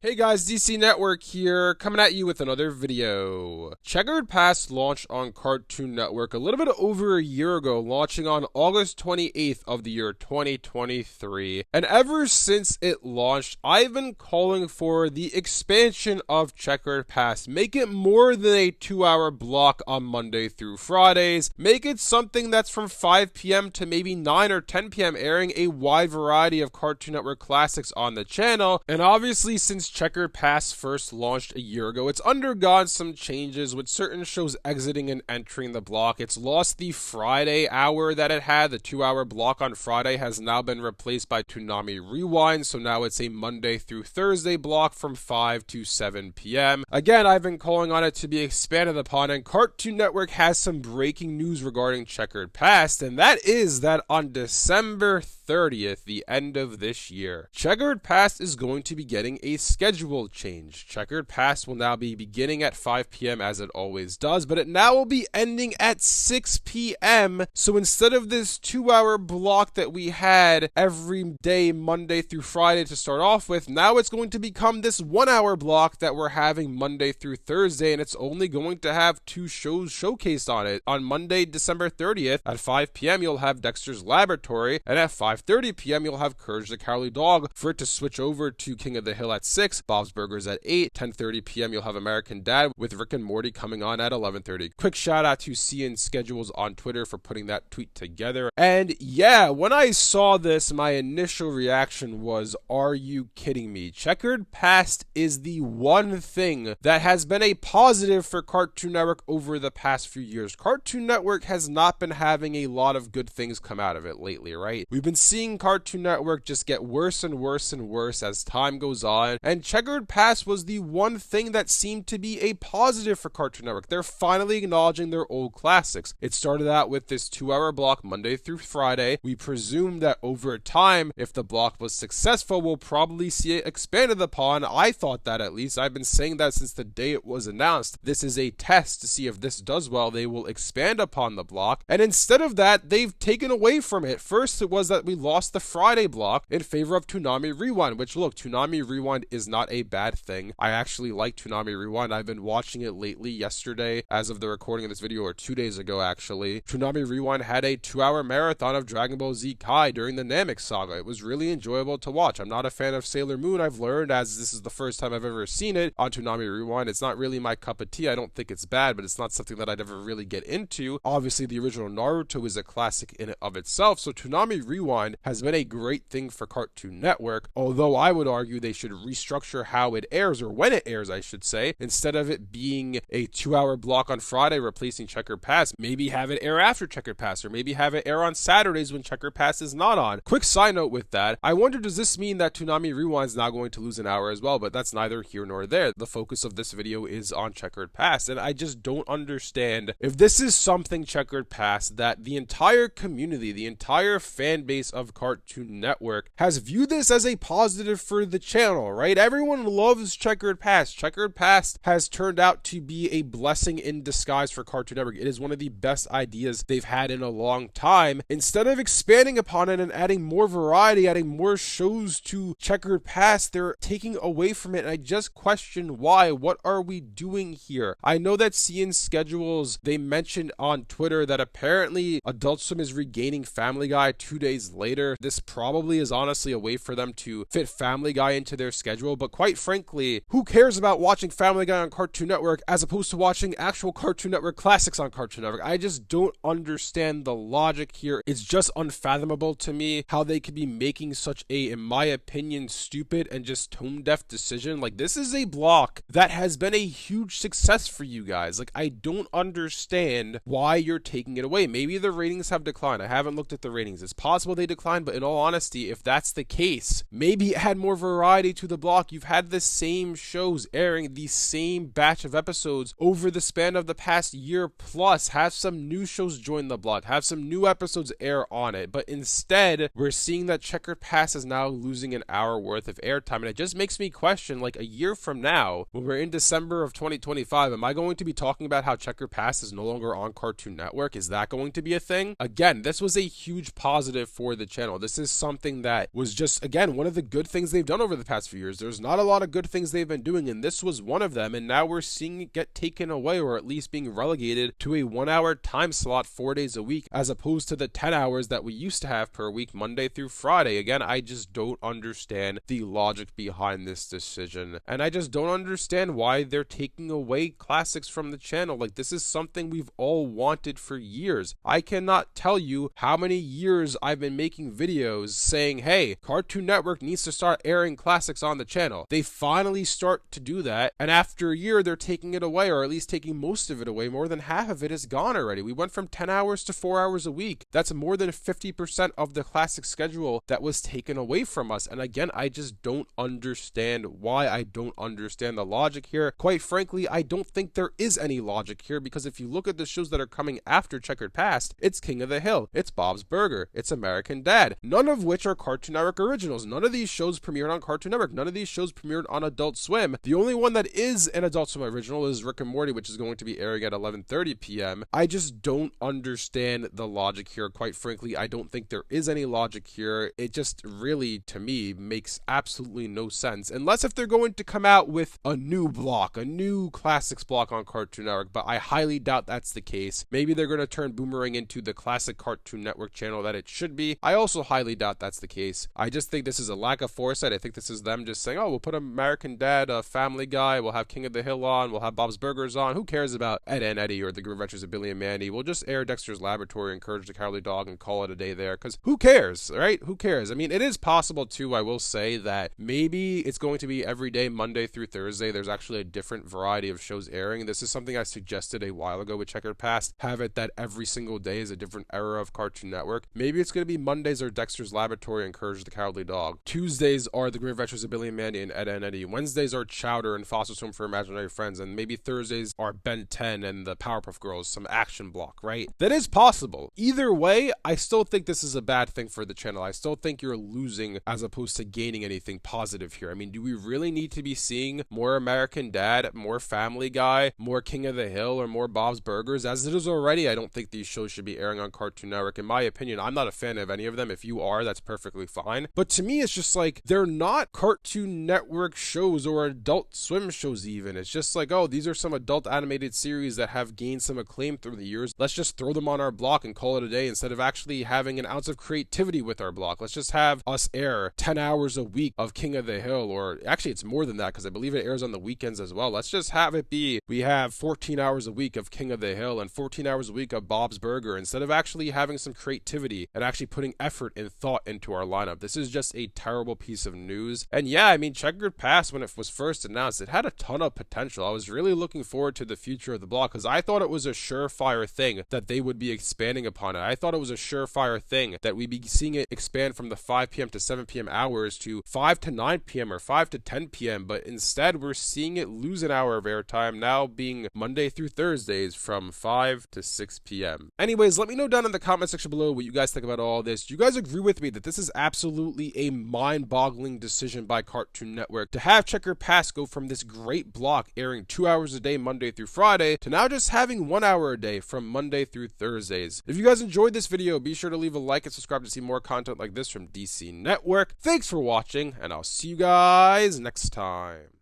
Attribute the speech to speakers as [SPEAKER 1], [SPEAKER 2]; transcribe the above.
[SPEAKER 1] Hey guys, DC Network here, coming at you with another video. Checkered Past launched on Cartoon Network a little bit over a year ago, launching on August 28th of the year 2023. And ever since it launched, I've been calling for the expansion of Checkered Past. Make it more than a 2-hour block on Monday through Fridays. Make it something that's from 5 p.m. to maybe 9 or 10 p.m. airing a wide variety of Cartoon Network classics on the channel. And obviously, since Checkered Past first launched a year ago, it's undergone some changes with certain shows exiting and entering the block. It's lost the Friday hour that it had. The 2-hour block on Friday has now been replaced by Toonami Rewind, so now it's a Monday through Thursday block from 5 to 7 p.m. Again, I've been calling on it to be expanded upon, and Cartoon Network has some breaking news regarding Checkered Past, and that is that on December 30th, the end of this year, Checkered Past is going to be getting a schedule change. Checkered Past will now be beginning at 5 p.m. as it always does, but it now will be ending at 6 p.m. So instead of this 2-hour block that we had every day, Monday through Friday to start off with, now it's going to become this 1-hour block that we're having Monday through Thursday, and it's only going to have 2 shows showcased on it. On Monday, December 30th at 5 p.m. you'll have Dexter's Laboratory, and at 5:30 p.m. you'll have Courage the Cowardly Dog for it to switch over to King of the Hill at 6, Bob's Burgers at 8, 10:30 p.m. you'll have American Dad with Rick and Morty coming on at 11:30. Quick shout out to CN Schedules on Twitter for putting that tweet together. And yeah, when I saw this, my initial reaction was, are you kidding me? Checkered Past is the one thing that has been a positive for Cartoon Network over the past few years. Cartoon Network has not been having a lot of good things come out of it lately, right? We've been seeing Cartoon Network just get worse and worse and worse as time goes on, and Checkered Past was the one thing that seemed to be a positive for Cartoon Network. They're finally acknowledging their old classics. It started out with this 2-hour block Monday through Friday. We presume that over time, if the block was successful, we'll probably see it expanded upon. I thought that, at least. I've been saying that since the day it was announced. This is a test to see if this does well. They will expand upon the block, and instead of that, they've taken away from it. First, it was that we lost the Friday block in favor of Toonami Rewind, which, look, Toonami Rewind is not a bad thing. I actually like Toonami Rewind. I've been watching it lately. Yesterday, as of the recording of this video, or 2 days ago actually, Toonami Rewind had a 2-hour marathon of Dragon Ball Z Kai during the Namek saga. It was really enjoyable to watch. I'm not a fan of Sailor Moon. I've learned, as this is the first time I've ever seen it on Toonami Rewind. It's not really my cup of tea. I don't think it's bad, but it's not something that I'd ever really get into. Obviously, the original Naruto is a classic in and of itself, so Toonami Rewind has been a great thing for Cartoon Network, although I would argue they should restructure how it airs, or when it airs, I should say. Instead of it being a 2-hour block on Friday replacing Checkered Past, maybe have it air after Checkered Past, or maybe have it air on Saturdays when Checkered Past is not on. Quick side note with that, I wonder, does this mean that Toonami Rewind is now going to lose an hour as well? But that's neither here nor there. The focus of this video is on Checkered Past, and I just don't understand if this is something, Checkered Past, that the entire community, the entire fan base of Cartoon Network has viewed this as a positive for the channel, right? Everyone loves Checkered Past. Checkered Past has turned out to be a blessing in disguise for Cartoon Network. It is one of the best ideas they've had in a long time. Instead of expanding upon it and adding more variety, adding more shows to Checkered Past, they're taking away from it, and I just question why. What are we doing here? I know that CN Schedules, they mentioned on Twitter that apparently Adult Swim is regaining Family Guy 2 days later. This probably is honestly a way for them to fit Family Guy into their schedule, but quite frankly, who cares about watching Family Guy on Cartoon Network as opposed to watching actual Cartoon Network classics on Cartoon Network? I just don't understand the logic here. It's just unfathomable to me how they could be making such a, in my opinion, stupid and just tone-deaf decision. Like, this is a block that has been a huge success for you guys. Like, I don't understand why you're taking it away. Maybe the ratings have declined. I haven't looked at the ratings. It's possible they declined, but in all honesty, if that's the case, maybe add more variety to the block. You've had the same shows airing the same batch of episodes over the span of the past year plus. Have some new shows join the block. Have some new episodes air on it. But instead, we're seeing that Checkered Past is now losing an hour worth of airtime, and it just makes me question, like, a year from now, when we're in December of 2025, am I going to be talking about how Checkered Past is no longer on Cartoon Network? Is that going to be a thing? Again, this was a huge positive for the channel. This is something that was just, again, one of the good things they've done over the past few years. There's not a lot of good things they've been doing, and this was one of them, and now we're seeing it get taken away, or at least being relegated to a 1-hour time slot 4 days a week, as opposed to the 10 hours that we used to have per week, Monday through Friday. Again, I just don't understand the logic behind this decision, and I just don't understand why they're taking away classics from the channel. Like, this is something we've all wanted for years. I cannot tell you how many years I've been making videos saying, hey, Cartoon Network needs to start airing classics on the channel. They finally start to do that, and after a year, they're taking it away, or at least taking most of it away. More than half of it is gone already. We went from 10 hours to 4 hours a week. That's more than 50% of the classic schedule that was taken away from us. And again, I just don't understand why. I don't understand the logic here. Quite frankly, I don't think there is any logic here, because if you look at the shows that are coming after Checkered Past, it's King of the Hill, it's Bob's Burger, it's American Dad, none of which are Cartoon Network originals. None of these shows premiered on Cartoon Network. None of these shows premiered on Adult Swim. The only one that is an Adult Swim original is Rick and Morty, which is going to be airing at 11:30 p.m. I just don't understand the logic here. Quite frankly, I don't think there is any logic here. It just really, to me, makes absolutely no sense. Unless if they're going to come out with a new block, a new classics block on Cartoon Network, but I highly doubt that's the case. Maybe they're going to turn Boomerang into the classic Cartoon Network channel that it should be. I also highly doubt that's the case. I just think this is a lack of foresight. I think this is them just saying, oh, we'll put American Dad, a Family Guy, we'll have King of the Hill on, we'll have Bob's Burgers on. Who cares about Ed and Eddie or The Grim Adventures of Billy and Mandy? We'll just air Dexter's Laboratory, Encourage the Cowardly Dog, and call it a day there, because who cares, right? Who cares? I mean, it is possible too, I will say, that maybe it's going to be every day, Monday through Thursday. There's actually a different variety of shows airing. This is something I suggested a while ago with Checkered Past. Have it that every single day is a different era of Cartoon Network. Maybe it's going to be Mondays are Dexter's Laboratory, Encourage the Cowardly Dog. Tuesdays are The Grim Adventures of Billy and Mandy and Ed and Eddie. Wednesdays are Chowder and Foster's Home for Imaginary Friends. And maybe Thursdays are Ben 10 and the Powerpuff Girls, some action block, right? That is possible. Either way, I still think this is a bad thing for the channel. I still think you're losing as opposed to gaining anything positive here. I mean, do we really need to be seeing more American Dad, more Family Guy, more King of the Hill, or more Bob's Burgers? As it is already, I don't think these shows should be airing on Cartoon Network. In my opinion, I'm not a fan of any of them. If you are, that's perfectly fine. But to me, it's just like, they're not Cartoon Network shows or Adult Swim shows even. It's just like, oh, these are some adult animated series that have gained some acclaim through the years. Let's just throw them on our block and call it a day, instead of actually having an ounce of creativity with our block. Let's just have us air 10 hours a week of King of the Hill, or actually it's more than that, because I believe it airs on the weekends as well. Let's just have it be, we have 14 hours a week of King of the Hill and 14 hours a week of Bob's Burger, instead of actually having some creativity and actually putting effort and thought into our lineup. This is just a terrible piece of news. And yeah, I mean, Checkered Past, when it was first announced, it had a ton of potential. I was really looking forward to the future of the block, because I thought it was a surefire thing that they would be expanding upon it. I thought it was a surefire thing that we'd be seeing it expand from the 5 p.m. to 7 p.m. hours to 5 to 9 p.m. or 5 to 10 p.m. But instead, we're seeing it lose an hour of airtime, now being Monday through Thursdays from 5 to 6 p.m. Anyways, let me know down in the comment section below what you guys think about all this. Do you guys agree with me that this is absolutely a mind-boggling decision by Cartoon Network to have Checkered Past go from this great block airing 2 hours a day Monday through Friday to now just having 1 hour a day from Monday through Thursdays? If you guys enjoyed this video, be sure to leave a like and subscribe to see more content like this from DC Network. Thanks for watching, and I'll see you guys next time.